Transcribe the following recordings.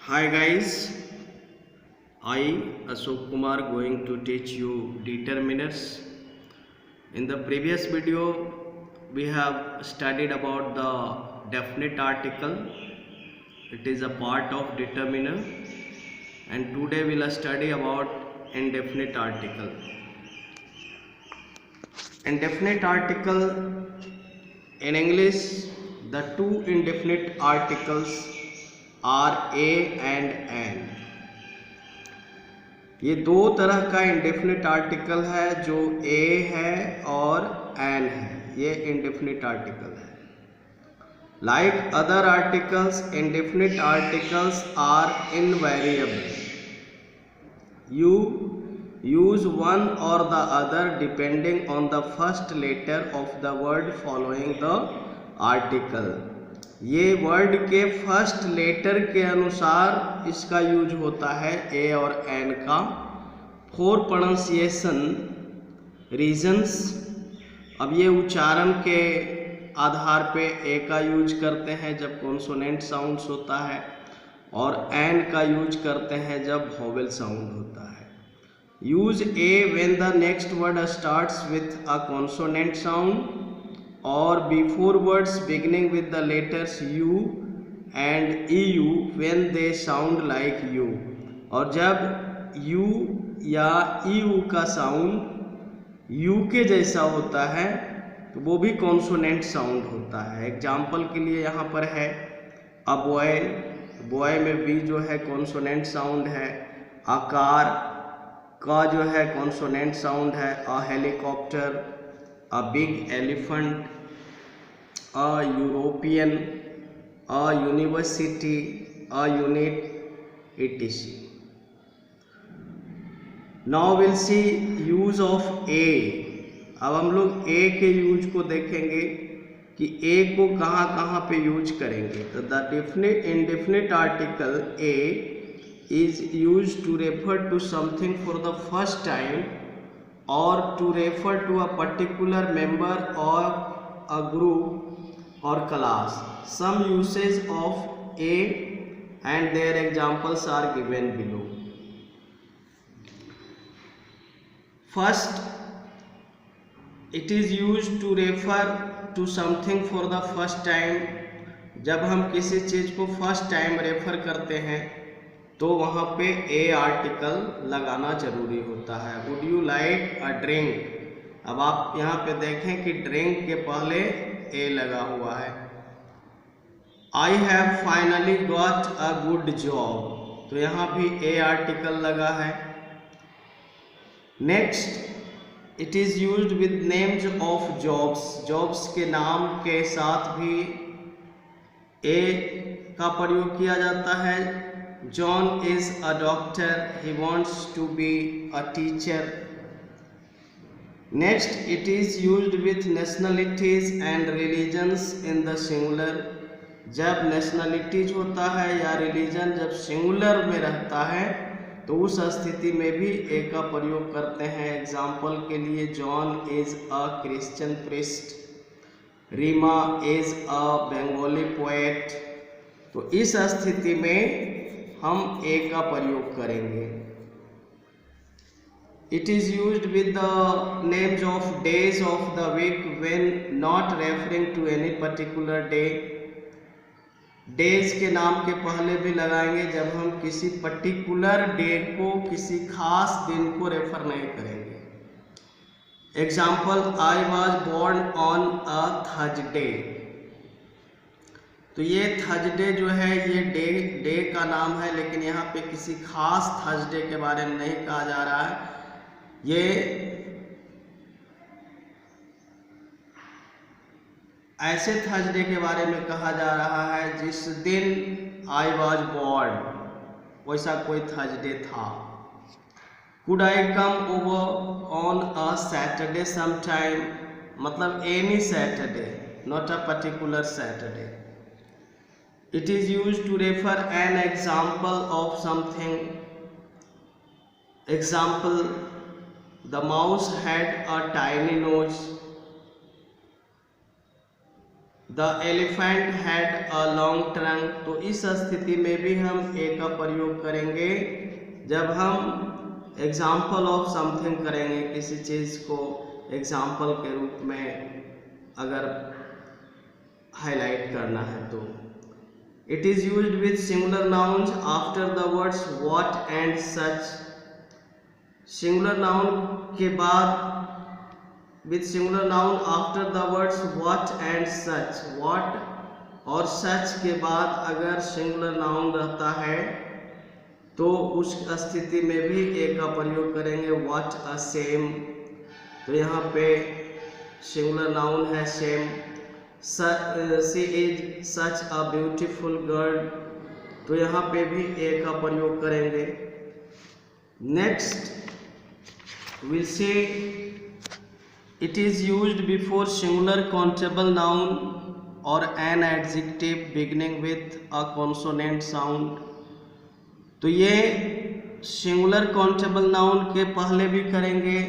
Hi guys, I Ashok Kumar going to teach you determiners. In the previous video we have studied about the definite article. It is a part of determiner, and today we will study about indefinite article. Indefinite article in English, the two indefinite articles are a and an. ये दो तरह का indefinite article है, जो ए है और an है, ये इंडेफिनिट आर्टिकल है. Like other articles, indefinite articles are invariable. You use one or the other depending on the first letter of the word following the article. ये वर्ड के फर्स्ट लेटर के अनुसार इसका यूज होता है, ए और एन का. फॉर प्रोनाउंसिएशन रीजंस, अब ये उच्चारण के आधार पे ए का यूज करते हैं जब कॉन्सोनेंट साउंड्स होता है, और एन का यूज करते हैं जब वोवेल साउंड होता है. Use A when the next word starts with a consonant sound or before words beginning with the letters u and eu when they sound like u. और जब u या eu का sound u के जैसा होता है तो वो भी कॉन्सोनेंट साउंड होता है. एग्जाम्पल के लिए यहाँ पर है अ बॉय. बॉय में भी जो है कॉन्सोनेंट साउंड है. आकार का जो है कॉन्सोनेंट साउंड है. A helicopter, a big elephant, a European, a university, a unit, etc. Now we'll see use of a. अब हम लोग a के यूज को देखेंगे कि a को कहाँ कहाँ पे यूज करेंगे. तो the definite indefinite article a is used to refer to something for the first time or to refer to a particular member of a group or class. Some uses of a and their examples are given below. First, it is used to refer to something for the first time. जब हम किसी चीज़ को first time refer करते हैं तो वहाँ पे ए article लगाना जरूरी होता है. Would you like a drink. अब आप यहाँ पे देखें कि ड्रिंक के पहले ए लगा हुआ है. I have finally got a good job, तो यहाँ भी ए आर्टिकल लगा है. Next, it is used with names of jobs. Jobs के नाम के साथ भी ए का प्रयोग किया जाता है. John is a doctor. He wants to be a teacher. Next, it is used with nationalities and religions in the singular. जब nationalities होता है या religion जब singular में रहता है तो उस स्थिति में भी ए का प्रयोग करते हैं. एग्जाम्पल के लिए John is a Christian priest. Reema is a Bengali poet. तो इस स्थिति में हम ए का प्रयोग करेंगे. It is used with the names of days of the week when not referring to any particular day. Days के नाम के पहले भी लगाएंगे जब हम किसी पर्टिकुलर डे को, किसी खास दिन को रेफर नहीं करेंगे. Example, I was born on a Thursday. तो ये थर्सडे जो है ये डे का नाम है, लेकिन यहाँ पे किसी खास थर्सडे के बारे में नहीं कहा जा रहा है. ये ऐसे थर्सडे के बारे में कहा जा रहा है जिस दिन आई वॉज बोर्न, वैसा कोई थर्सडे था. Could I come over on a Saturday sometime, मतलब any Saturday, not a particular Saturday. It is used to refer an example of something. Example, the mouse had a tiny nose. The elephant had a long trunk. तो इस स्थिति में भी हम ए का प्रयोग करेंगे जब हम एग्जाम्पल ऑफ समथिंग करेंगे, किसी चीज़ को एग्जाम्पल के रूप में अगर हाईलाइट करना है तो। It is used with singular nouns after the words what and such. Singular noun के बाद with singular noun after the words what and such, what और such के बाद अगर singular noun रहता है तो उस स्थिति में भी ए का प्रयोग करेंगे, what a same। तो यहाँ पे singular noun है same। she is such a beautiful girl। तो यहाँ पे भी ए का प्रयोग करेंगे। Next we'll say it is used before singular countable noun or an adjective beginning with a consonant sound। तो ये सिंगुलर काउंटेबल नाउन के पहले भी करेंगे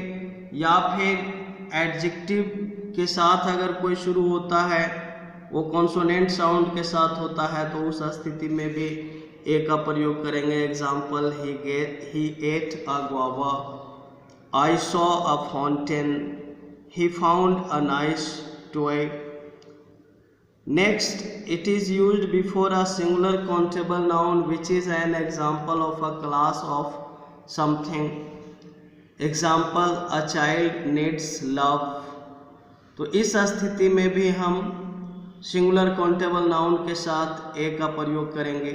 या फिर एडजेक्टिव के साथ अगर कोई शुरू होता है, वो कॉन्सोनेंट साउंड के साथ होता है, तो उस स्थिति में भी ए का प्रयोग करेंगे। Example he at a guava, I saw a fountain, he found a nice toy। Next, it is used before a singular countable noun which is an example of a class of something। Example, a child needs love। तो इस स्थिति में भी हम singular countable noun के साथ ए का प्रयोग करेंगे।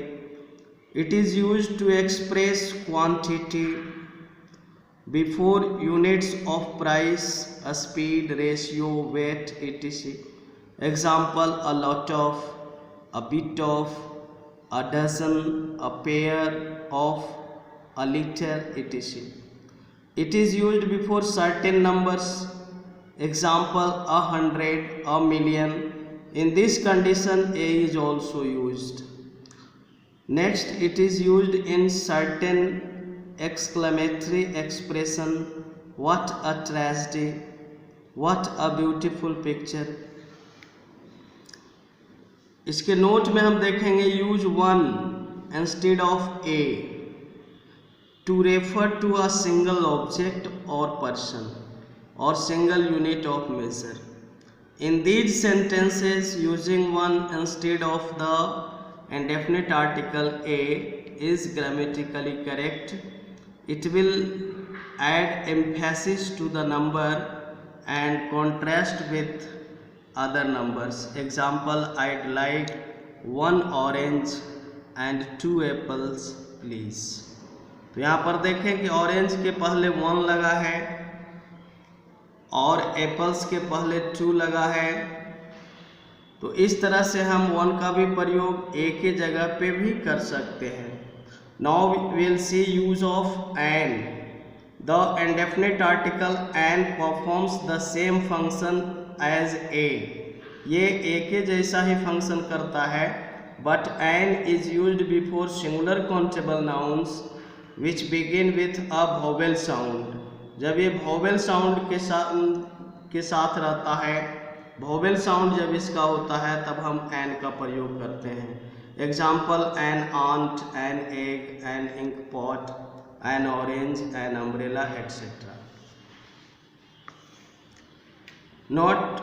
It is used to express quantity before units of price, a speed, ratio, weight, etc। Example, a lot of, a bit of, a dozen, a pair of, a liter, etc। It is used before certain numbers। Example, 100, a million। In this condition, a is also used। Next, it is used in certain exclamatory expression, what a tragedy, what a beautiful picture। इसके note में हम देखेंगे use one instead of a to refer to a single object और person और single unit of measure. In these sentences using one instead of the indefinite article a is grammatically correct। It will add emphasis to the number and contrast with other numbers। Example, I'd like 1 orange and 2 apples please। तो यहाँ पर देखें कि orange के पहले 1 लगा है और एप्पल्स के पहले 2 लगा है। तो इस तरह से हम 1 का भी प्रयोग ए के जगह पे भी कर सकते हैं। Now we will see use of an. The indefinite article an performs the same function as a. ये ए के जैसा ही फंक्शन करता है, but an is used before singular countable nouns which begin with a vowel sound. जब ये vowel sound के साथ रहता है, वोवेल साउंड जब इसका होता है तब हम एन का प्रयोग करते हैं। Example, an aunt, an egg, an ink pot, an orange, an umbrella, etcetera. Note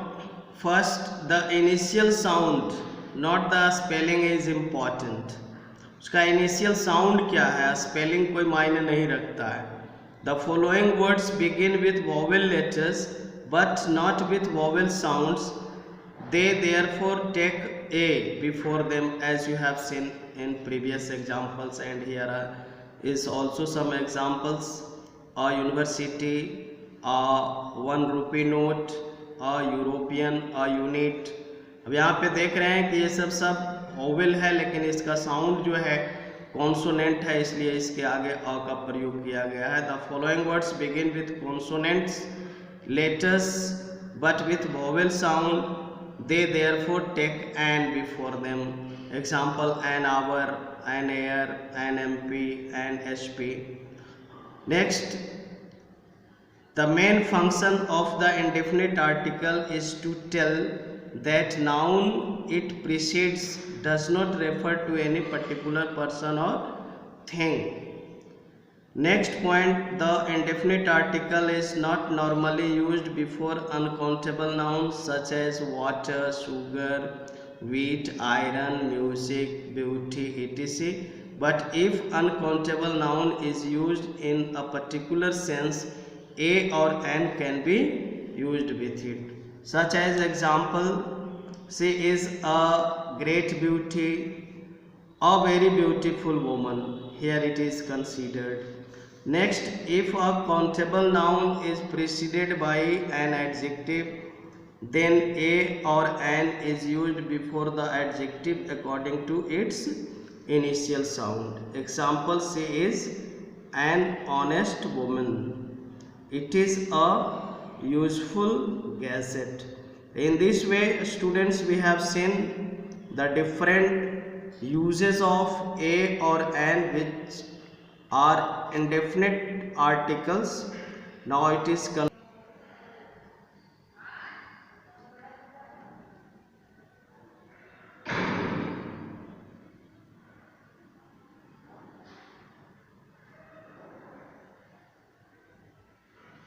first, the initial sound not the spelling is important. उसका इनिशियल साउंड क्या है, स्पेलिंग कोई मायने नहीं रखता है। The following words begin with vowel letters but not with vowel sounds। They therefore take a before them, as you have seen in previous examples, and here is also some examples: a university, a 1 rupee note, a European, a unit। अब यहाँ पे देख रहे हैं कि ये सब vowel है, लेकिन इसका साउंड जो है कॉन्सोनेंट है, इसलिए इसके आगे अ का प्रयोग किया गया है। The following words begin with consonants letters but with vowel sound, they therefore take an before them। Example, an hour, an air, an MP, an HP। Next, the main function of the indefinite article is to tell that noun it precedes does not refer to any particular person or thing. Next point, the indefinite article is not normally used before uncountable nouns such as water, sugar, wheat, iron, music, beauty, etc. But if uncountable noun is used in a particular sense, a or an can be used with it. Such as example, she is a great beauty, a very beautiful woman. Here it is considered. Next, if a countable noun is preceded by an adjective, then a or an is used before the adjective according to its initial sound. Example, she is an honest woman. It is a useful gadget. In this way, students, we have seen the different uses of a or an which are indefinite articles. Now it is